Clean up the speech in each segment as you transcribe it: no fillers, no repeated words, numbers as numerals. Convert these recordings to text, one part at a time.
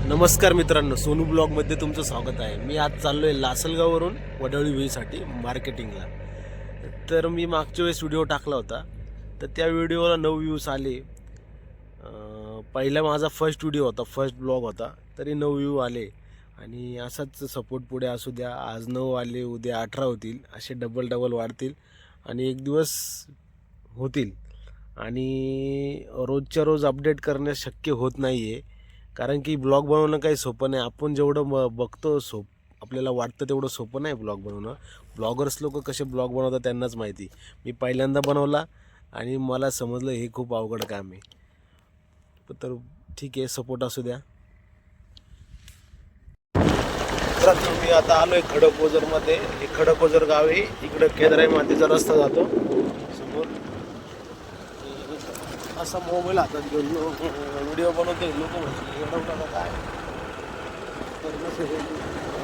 नमस्कार मित्रांनो, सोनू ब्लॉगमध्ये तुमचं स्वागत आहे. मी आज चाललो आहे लासलगाववरून वडवळी वेळीसाठी मार्केटिंगला. तर मी मागच्या वेळेस व्हिडिओ टाकला होता, तर त्या व्हिडिओला 9 व्ह्यूज आले. पहिला माझा फर्स्ट व्हिडिओ होता, फर्स्ट ब्लॉग होता, तरी 9 व्ह्यू आले. आणि असाच सपोर्ट पुढे असू द्या. आज 9 आले, उद्या 18 होतील, असे डबल वाढतील आणि एक दिवस होतील. आणि रोजच्या रोज अपडेट करणं शक्य होत नाही आहे, कारण की ब्लॉग बनवणं काही सोपं नाही. आपण जेवढं बघतो आपल्याला वाटतं तेवढं सोपं नाही ब्लॉग बनवणं. ब्लॉगर्स लोक कसे ब्लॉग बनवतात त्यांनाच माहिती. मी पहिल्यांदा बनवला आणि मला समजलं हे खूप अवघड काम आहे. तर ठीक आहे, सपोर्ट असू द्या. तर मी आता आलो आहे खडकओझरमध्ये. हे खडकओझर गाव आहे. इकडं केदाराई मातीचा रस्ता जातो समोर. असा मोबाईल हातात घेऊन व्हिडिओ बनवते. लोक म्हणजे एवढं का काय, तर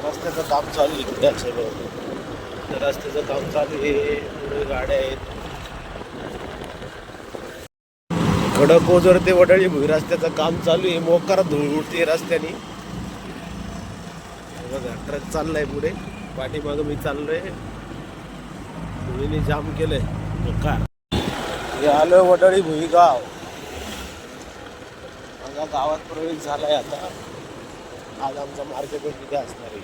रस्त्याचं काम चालू आहे. त्या सगळं रस्त्याचं काम चालू आहे, पुढे गाड्या आहेत. खडकओझर ते वडळी भुई रस्त्याचं काम चालू आहे. मोकार धूळ उडते रस्त्याने. बघा ट्रक चाललाय पुढे, पाठीमागं मी चाललोय. धुळीने जाम केलंय मोकार. हे आलोय वडळी भुई गाव. माझा गावात प्रवेश झालाय आता. आज आमचा मार्केट तिथे असणार आहे.